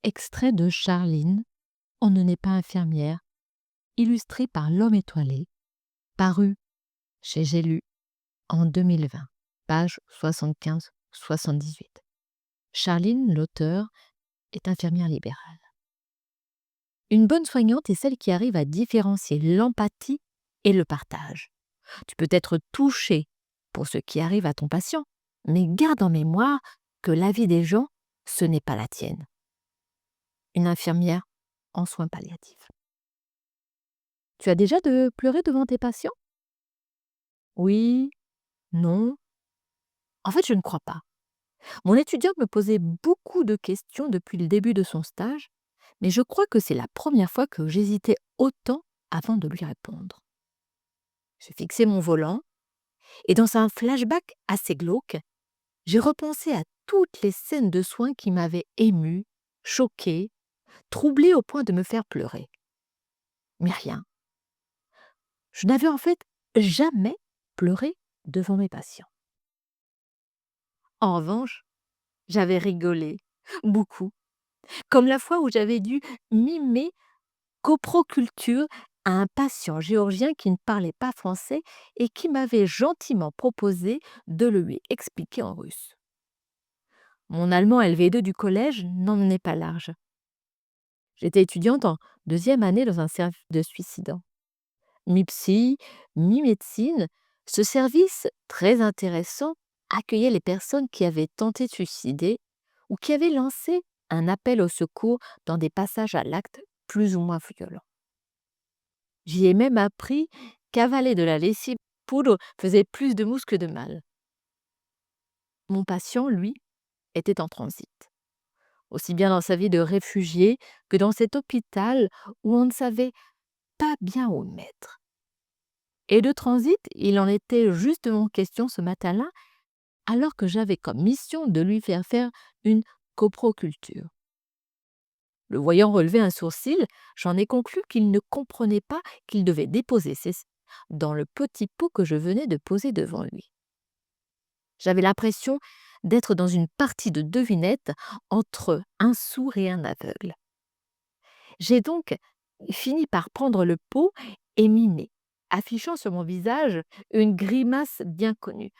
Extrait de Charline, On ne n'est pas infirmière, illustré par L'Homme étoilé, paru chez J'ai lu en 2020, page 75-78. Charline, l'auteur, est infirmière libérale. Une bonne soignante est celle qui arrive à différencier l'empathie et le partage. Tu peux être touché pour ce qui arrive à ton patient, mais garde en mémoire que la vie des gens, ce n'est pas la tienne. Une infirmière en soins palliatifs. Tu as déjà pleuré devant tes patients? Oui, non. En fait, je ne crois pas. Mon étudiant me posait beaucoup de questions depuis le début de son stage, mais je crois que c'est la première fois que j'hésitais autant avant de lui répondre. Je fixais mon volant et dans un flashback assez glauque, j'ai repensé à toutes les scènes de soins qui m'avaient émue, choquée, troublée au point de me faire pleurer. Mais rien. Je n'avais en fait jamais pleuré devant mes patients. En revanche, j'avais rigolé, beaucoup, comme la fois où j'avais dû mimer coproculture à un patient géorgien qui ne parlait pas français et qui m'avait gentiment proposé de le lui expliquer en russe. Mon allemand LV2 du collège n'emmenait pas large. J'étais étudiante en 2e année dans un service de suicidants. Mi-psy, mi-médecine, ce service très intéressant accueillait les personnes qui avaient tenté de suicider ou qui avaient lancé un appel au secours dans des passages à l'acte plus ou moins violents. J'y ai même appris qu'avaler de la lessive poudre faisait plus de mousse que de mal. Mon patient, lui, était en transit, aussi bien dans sa vie de réfugié que dans cet hôpital où on ne savait pas bien où le mettre. Et de transit, il en était justement question ce matin-là, alors que j'avais comme mission de lui faire faire une coproculture. Le voyant relever un sourcil, j'en ai conclu qu'il ne comprenait pas qu'il devait déposer ses dans le petit pot que je venais de poser devant lui. J'avais l'impression d'être dans une partie de devinette entre un sourd et un aveugle. J'ai donc fini par prendre le pot et mimer, affichant sur mon visage une grimace bien connue.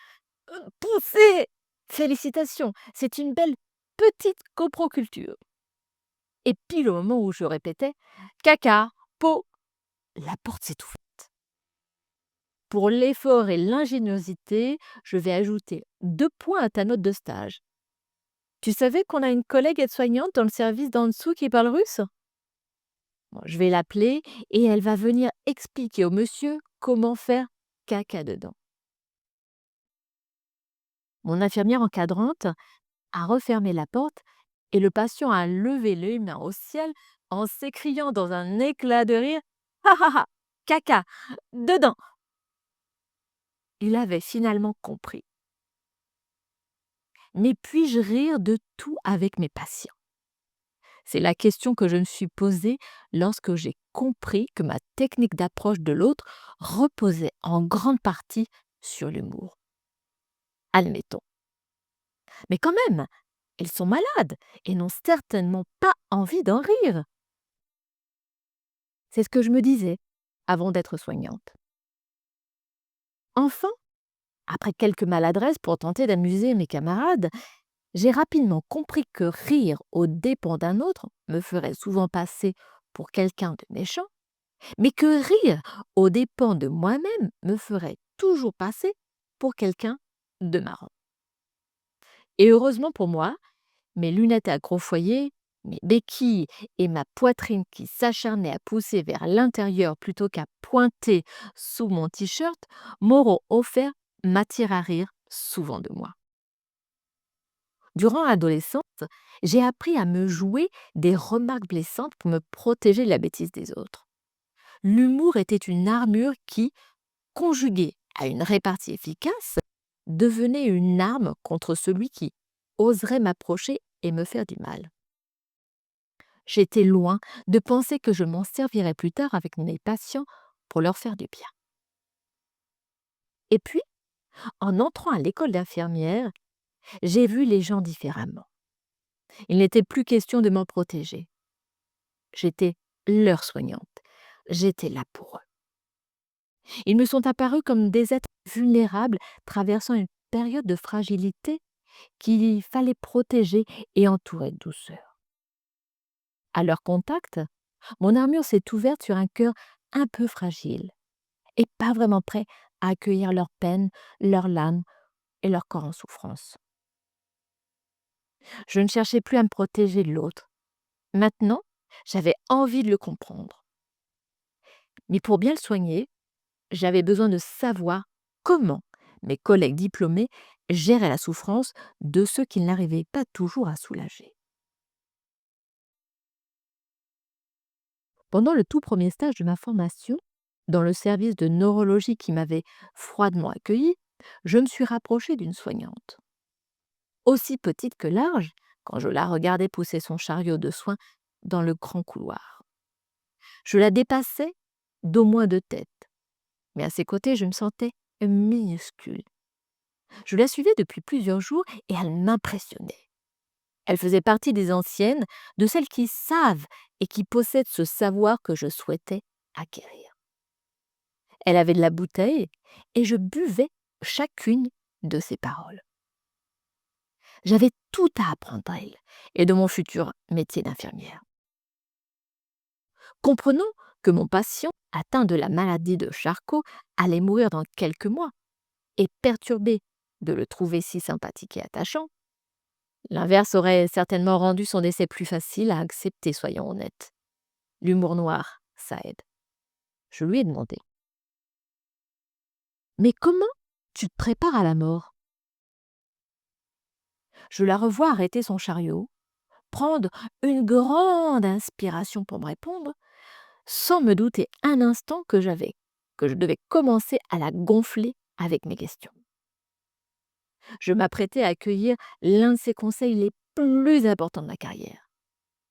Poussez! Félicitations, c'est une belle petite coproculture. Et pile au moment où je répétais caca, pot, la porte s'est ouverte. Pour l'effort et l'ingéniosité, je vais ajouter 2 points à ta note de stage. Tu savais qu'on a une collègue aide-soignante dans le service d'en dessous qui parle russe? Bon, je vais l'appeler et elle va venir expliquer au monsieur comment faire caca dedans. Mon infirmière encadrante a refermé la porte et le patient a levé les mains au ciel en s'écriant dans un éclat de rire ha ha ha, caca, dedans. Il avait finalement compris. Mais puis-je rire de tout avec mes patients? C'est la question que je me suis posée lorsque j'ai compris que ma technique d'approche de l'autre reposait en grande partie sur l'humour. Admettons. Mais quand même, ils sont malades et n'ont certainement pas envie d'en rire. C'est ce que je me disais avant d'être soignante. Enfin, après quelques maladresses pour tenter d'amuser mes camarades, j'ai rapidement compris que rire aux dépens d'un autre me ferait souvent passer pour quelqu'un de méchant, mais que rire aux dépens de moi-même me ferait toujours passer pour quelqu'un de marrant. Et heureusement pour moi, mes lunettes à gros foyer, mes béquilles et ma poitrine qui s'acharnait à pousser vers l'intérieur plutôt qu'à pointer sous mon t-shirt m'auront offert matière à rire souvent de moi. Durant l'adolescence, j'ai appris à me jouer des remarques blessantes pour me protéger de la bêtise des autres. L'humour était une armure qui, conjuguée à une répartie efficace, devenait une arme contre celui qui oserait m'approcher et me faire du mal. J'étais loin de penser que je m'en servirais plus tard avec mes patients pour leur faire du bien. Et puis, en entrant à l'école d'infirmière, j'ai vu les gens différemment. Il n'était plus question de m'en protéger. J'étais leur soignante. J'étais là pour eux. Ils me sont apparus comme des êtres vulnérables traversant une période de fragilité qu'il fallait protéger et entourer de douceur. À leur contact, mon armure s'est ouverte sur un cœur un peu fragile et pas vraiment prêt à accueillir leur peine, leurs larmes et leur corps en souffrance. Je ne cherchais plus à me protéger de l'autre. Maintenant, j'avais envie de le comprendre. Mais pour bien le soigner, j'avais besoin de savoir comment mes collègues diplômés géraient la souffrance de ceux qu'ils n'arrivaient pas toujours à soulager. Pendant le tout premier stage de ma formation, dans le service de neurologie qui m'avait froidement accueilli, je me suis rapprochée d'une soignante. Aussi petite que large, quand je la regardais pousser son chariot de soins dans le grand couloir. Je la dépassais d'au moins 2 têtes, mais à ses côtés, je me sentais minuscule. Je la suivais depuis plusieurs jours et elle m'impressionnait. Elle faisait partie des anciennes, de celles qui savent et qui possèdent ce savoir que je souhaitais acquérir. Elle avait de la bouteille et je buvais chacune de ses paroles. J'avais tout à apprendre d'elle et de mon futur métier d'infirmière. Comprenons que mon patient, atteint de la maladie de Charcot, allait mourir dans quelques mois, et perturbé de le trouver si sympathique et attachant, l'inverse aurait certainement rendu son décès plus facile à accepter, soyons honnêtes. L'humour noir, ça aide. Je lui ai demandé. Mais comment tu te prépares à la mort? Je la revois arrêter son chariot, prendre une grande inspiration pour me répondre, sans me douter un instant que je devais commencer à la gonfler avec mes questions. Je m'apprêtais à accueillir l'un de ses conseils les plus importants de ma carrière,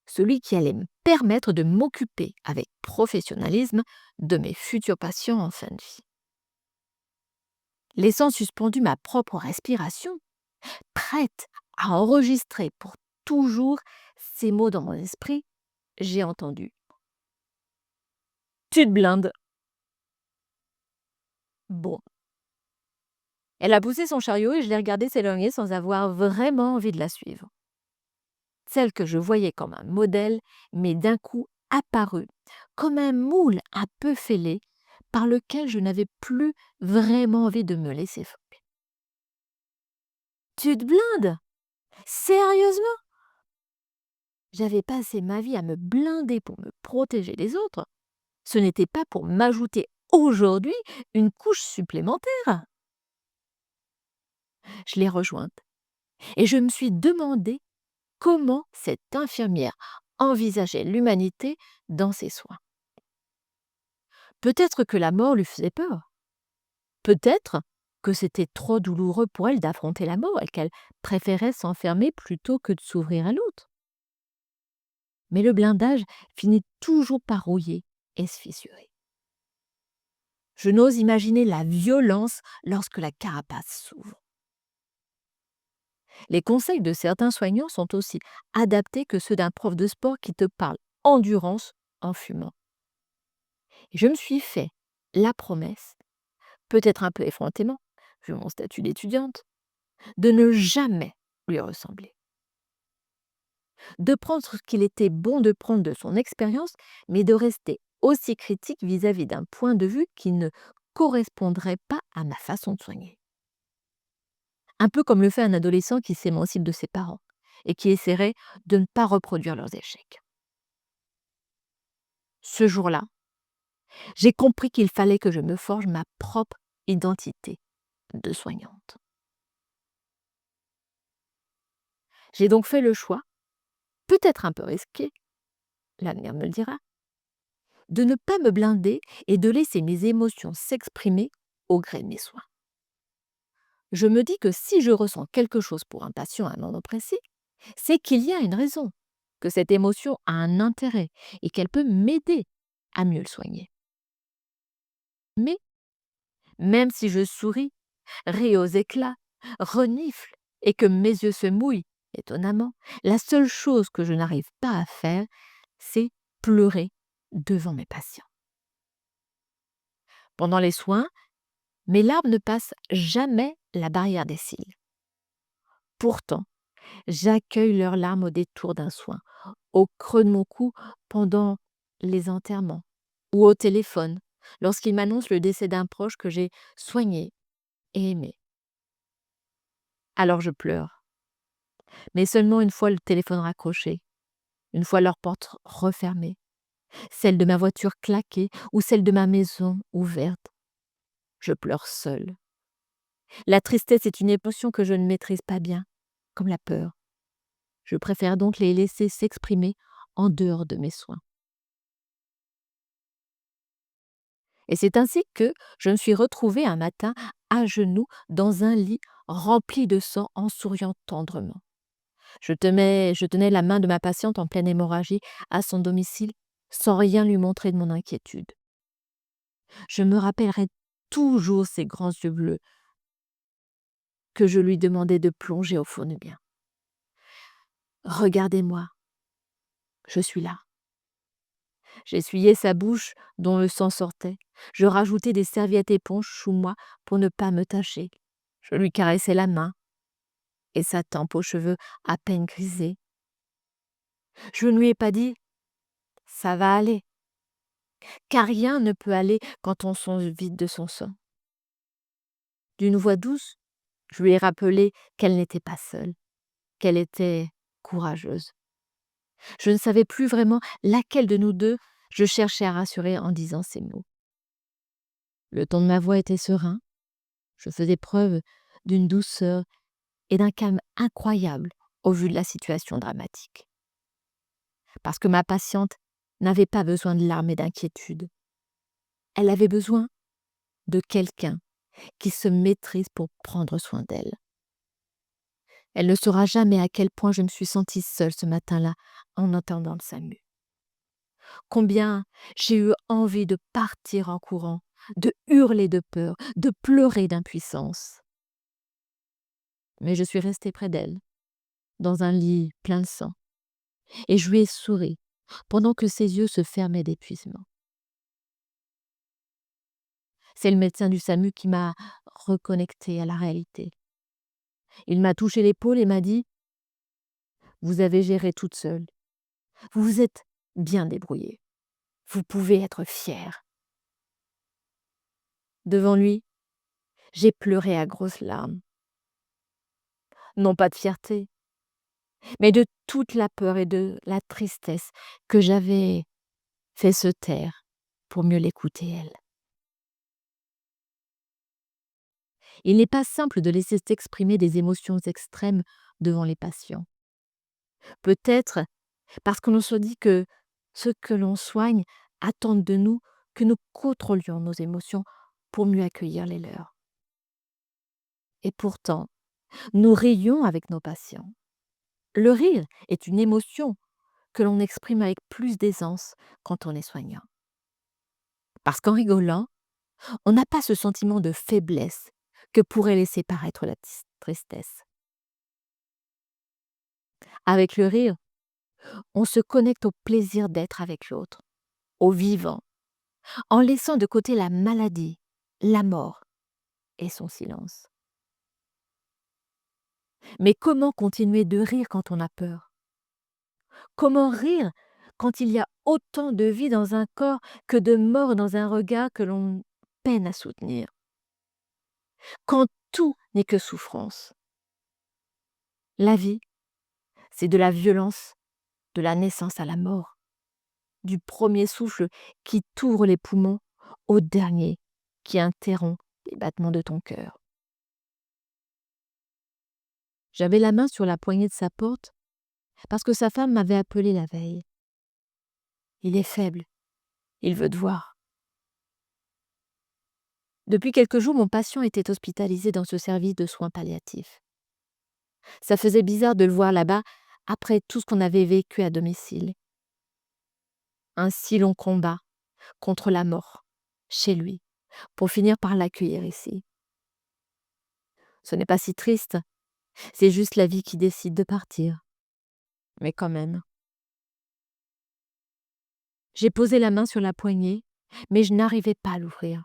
celui qui allait me permettre de m'occuper avec professionnalisme de mes futurs patients en fin de vie. Laissant suspendue ma propre respiration, prête à enregistrer pour toujours ces mots dans mon esprit, j'ai entendu: Tu te blindes. Bon. Elle a poussé son chariot et je l'ai regardée s'éloigner sans avoir vraiment envie de la suivre. Celle que je voyais comme un modèle m'est d'un coup apparue comme un moule un peu fêlé par lequel je n'avais plus vraiment envie de me laisser faire. Tu te blindes? Sérieusement? J'avais passé ma vie à me blinder pour me protéger des autres. Ce n'était pas pour m'ajouter aujourd'hui une couche supplémentaire. Je l'ai rejointe et je me suis demandé comment cette infirmière envisageait l'humanité dans ses soins. Peut-être que la mort lui faisait peur. Peut-être que c'était trop douloureux pour elle d'affronter la mort et qu'elle préférait s'enfermer plutôt que de s'ouvrir à l'autre. Mais le blindage finit toujours par rouiller et se fissurer. Je n'ose imaginer la violence lorsque la carapace s'ouvre. Les conseils de certains soignants sont aussi adaptés que ceux d'un prof de sport qui te parle endurance en fumant. Et je me suis fait la promesse, peut-être un peu effrontément, vu mon statut d'étudiante, de ne jamais lui ressembler. De prendre ce qu'il était bon de prendre de son expérience, mais de rester aussi critique vis-à-vis d'un point de vue qui ne correspondrait pas à ma façon de soigner. Un peu comme le fait un adolescent qui s'émancipe de ses parents et qui essaierait de ne pas reproduire leurs échecs. Ce jour-là, j'ai compris qu'il fallait que je me forge ma propre identité de soignante. J'ai donc fait le choix, peut-être un peu risqué, l'avenir me le dira, de ne pas me blinder et de laisser mes émotions s'exprimer au gré de mes soins. Je me dis que si je ressens quelque chose pour un patient à un moment précis, c'est qu'il y a une raison, que cette émotion a un intérêt et qu'elle peut m'aider à mieux le soigner. Mais, même si je souris, ris aux éclats, renifle et que mes yeux se mouillent Étonnamment, la seule chose que je n'arrive pas à faire, c'est pleurer devant mes patients. Pendant les soins, mes larmes ne passent jamais la barrière des cils. Pourtant, j'accueille leurs larmes au détour d'un soin, au creux de mon cou pendant les enterrements ou au téléphone lorsqu'ils m'annoncent le décès d'un proche que j'ai soigné et aimé. Alors je pleure, mais seulement une fois le téléphone raccroché, une fois leur porte refermée, celle de ma voiture claquée ou celle de ma maison ouverte. Je pleure seule. La tristesse est une émotion que je ne maîtrise pas bien, comme la peur. Je préfère donc les laisser s'exprimer en dehors de mes soins. Et c'est ainsi que je me suis retrouvée un matin à genoux dans un lit rempli de sang en souriant tendrement. Je tenais la main de ma patiente en pleine hémorragie à son domicile sans rien lui montrer de mon inquiétude. Je me rappellerai toujours ces grands yeux bleus que je lui demandais de plonger au fond du mien. Regardez-moi, je suis là. J'essuyais sa bouche dont le sang sortait. Je rajoutais des serviettes éponges sous moi pour ne pas me tacher. Je lui caressais la main et sa tempe aux cheveux à peine grisés. Je ne lui ai pas dit « ça va aller », car rien ne peut aller quand on se vide de son sang. D'une voix douce, je lui ai rappelé qu'elle n'était pas seule, qu'elle était courageuse. Je ne savais plus vraiment laquelle de nous deux je cherchais à rassurer en disant ces mots. Le ton de ma voix était serein. Je faisais preuve d'une douceur et d'un calme incroyable au vu de la situation dramatique. Parce que ma patiente n'avait pas besoin de larmes et d'inquiétude. Elle avait besoin de quelqu'un qui se maîtrise pour prendre soin d'elle. Elle ne saura jamais à quel point je me suis sentie seule ce matin-là en entendant le SAMU. Combien j'ai eu envie de partir en courant, de hurler de peur, de pleurer d'impuissance. Mais je suis restée près d'elle, dans un lit plein de sang, et je lui ai souri pendant que ses yeux se fermaient d'épuisement. C'est le médecin du SAMU qui m'a reconnectée à la réalité. Il m'a touché l'épaule et m'a dit « Vous avez géré toute seule. Vous vous êtes bien débrouillée. Vous pouvez être fière. » Devant lui, j'ai pleuré à grosses larmes. Non pas de fierté, mais de toute la peur et de la tristesse que j'avais fait se taire pour mieux l'écouter elle. Il n'est pas simple de laisser s'exprimer des émotions extrêmes devant les patients. Peut-être parce que l'on se dit que ceux que l'on soigne attendent de nous que nous contrôlions nos émotions pour mieux accueillir les leurs. Et pourtant, nous rions avec nos patients. Le rire est une émotion que l'on exprime avec plus d'aisance quand on est soignant. Parce qu'en rigolant, on n'a pas ce sentiment de faiblesse que pourrait laisser paraître la tristesse. Avec le rire, on se connecte au plaisir d'être avec l'autre, au vivant, en laissant de côté la maladie, la mort et son silence. Mais comment continuer de rire quand on a peur? Comment rire quand il y a autant de vie dans un corps que de mort dans un regard que l'on peine à soutenir? Quand tout n'est que souffrance. La vie, c'est de la violence, de la naissance à la mort, du premier souffle qui t'ouvre les poumons au dernier qui interrompt les battements de ton cœur. J'avais la main sur la poignée de sa porte parce que sa femme m'avait appelé la veille. Il est faible, il veut te voir. Depuis quelques jours, mon patient était hospitalisé dans ce service de soins palliatifs. Ça faisait bizarre de le voir là-bas après tout ce qu'on avait vécu à domicile. Un si long combat contre la mort, chez lui, pour finir par l'accueillir ici. Ce n'est pas si triste, C'est juste la vie qui décide de partir. Mais quand même. J'ai posé la main sur la poignée, mais je n'arrivais pas à l'ouvrir.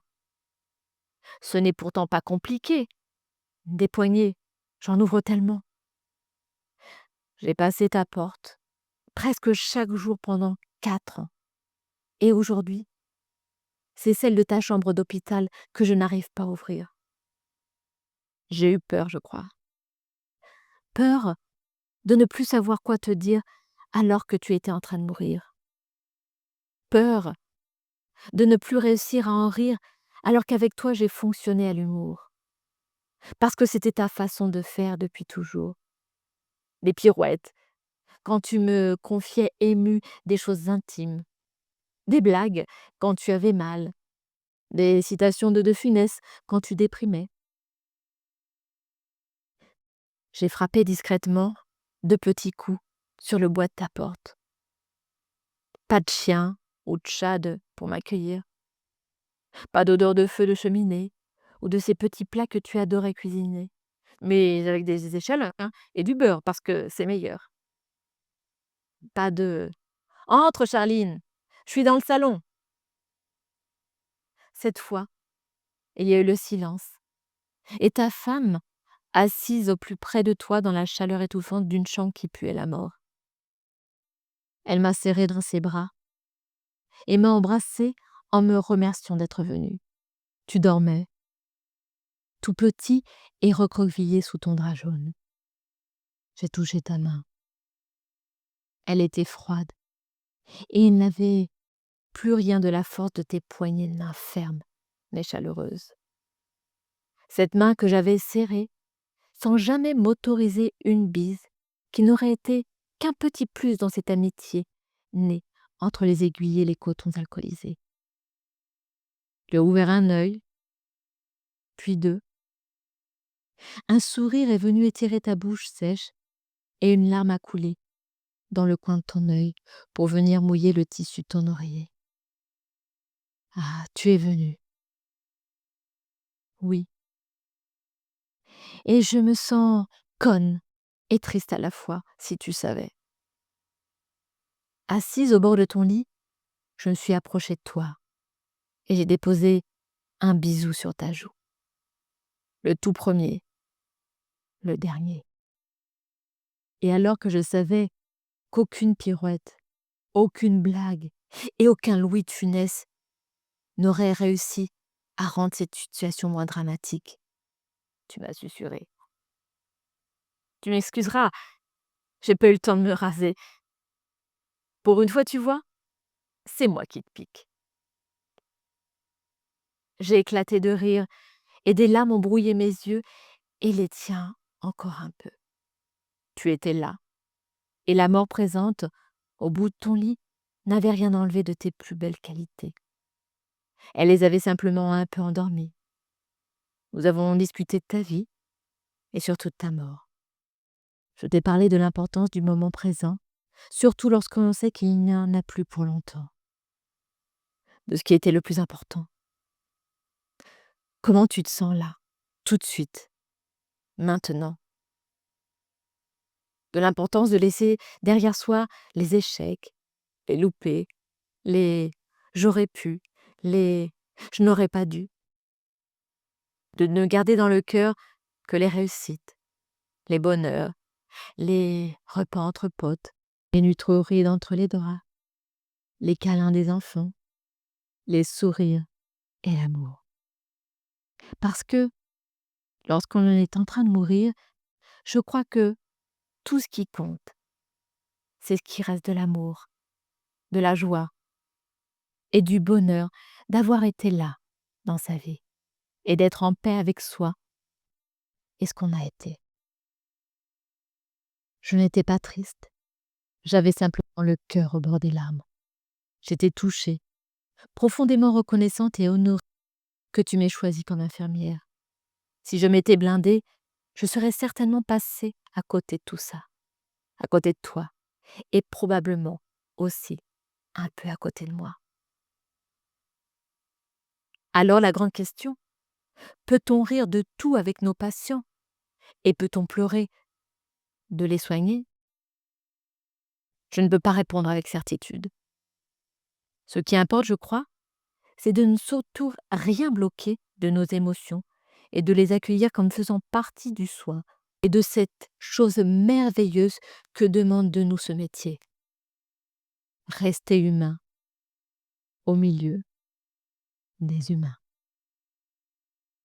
Ce n'est pourtant pas compliqué. Des poignées, j'en ouvre tellement. J'ai passé ta porte, presque chaque jour pendant 4 ans. Et aujourd'hui, c'est celle de ta chambre d'hôpital que je n'arrive pas à ouvrir. J'ai eu peur, je crois. Peur de ne plus savoir quoi te dire alors que tu étais en train de mourir. Peur de ne plus réussir à en rire alors qu'avec toi j'ai fonctionné à l'humour. Parce que c'était ta façon de faire depuis toujours. Des pirouettes, quand tu me confiais ému des choses intimes. Des blagues, quand tu avais mal. Des citations de Funès, quand tu déprimais. J'ai frappé discrètement 2 petits coups sur le bois de ta porte. Pas de chien ou de chat pour m'accueillir. Pas d'odeur de feu de cheminée ou de ces petits plats que tu adorais cuisiner. Mais avec des échalotes, hein, et du beurre parce que c'est meilleur. Pas de «Entre Charline, je suis dans le salon». Cette fois, il y a eu le silence et ta femme, assise au plus près de toi dans la chaleur étouffante d'une chambre qui puait la mort. Elle m'a serré dans ses bras et m'a embrassée en me remerciant d'être venue. Tu dormais, tout petit et recroquevillé sous ton drap jaune. J'ai touché ta main. Elle était froide et il n'avait plus rien de la force de tes poignées de main fermes mais chaleureuses. Cette main que j'avais serrée sans jamais m'autoriser une bise qui n'aurait été qu'un petit plus dans cette amitié née entre les aiguilles et les cotons alcoolisés. Tu as ouvert un œil, puis 2. Un sourire est venu étirer ta bouche sèche et une larme a coulé dans le coin de ton œil pour venir mouiller le tissu de ton oreiller. Ah, tu es venu. Oui. Et je me sens conne et triste à la fois, si tu savais. Assise au bord de ton lit, je me suis approchée de toi et j'ai déposé un bisou sur ta joue. Le tout premier, le dernier. Et alors que je savais qu'aucune pirouette, aucune blague et aucun Louis de Funès n'aurait réussi à rendre cette situation moins dramatique, tu m'as susurré. Tu m'excuseras, j'ai pas eu le temps de me raser. Pour une fois, tu vois, c'est moi qui te pique. J'ai éclaté de rire et des larmes ont brouillé mes yeux et les tiens encore un peu. Tu étais là, et la mort présente, au bout de ton lit, n'avait rien enlevé de tes plus belles qualités. Elle les avait simplement un peu endormies. Nous avons discuté de ta vie et surtout de ta mort. Je t'ai parlé de l'importance du moment présent, surtout lorsqu'on sait qu'il n'y en a plus pour longtemps. De ce qui était le plus important. Comment tu te sens là, tout de suite, maintenant? De l'importance de laisser derrière soi les échecs, les loupés, les «j'aurais pu», les «je n'aurais pas dû». De ne garder dans le cœur que les réussites, les bonheurs, les repas entre potes, les nuits torrides entre les draps, les câlins des enfants, les sourires et l'amour. Parce que, lorsqu'on est en train de mourir, je crois que tout ce qui compte, c'est ce qui reste de l'amour, de la joie et du bonheur d'avoir été là dans sa vie et d'être en paix avec soi et ce qu'on a été. Je n'étais pas triste, j'avais simplement le cœur au bord des larmes. J'étais touchée, profondément reconnaissante et honorée que tu m'aies choisie comme infirmière. Si je m'étais blindée, je serais certainement passée à côté de tout ça, à côté de toi, et probablement aussi un peu à côté de moi. Alors la grande question, peut-on rire de tout avec nos patients? Et peut-on pleurer de les soigner? Je ne peux pas répondre avec certitude. Ce qui importe, je crois, c'est de ne surtout rien bloquer de nos émotions et de les accueillir comme faisant partie du soi et de cette chose merveilleuse que demande de nous ce métier. Rester humain au milieu des humains.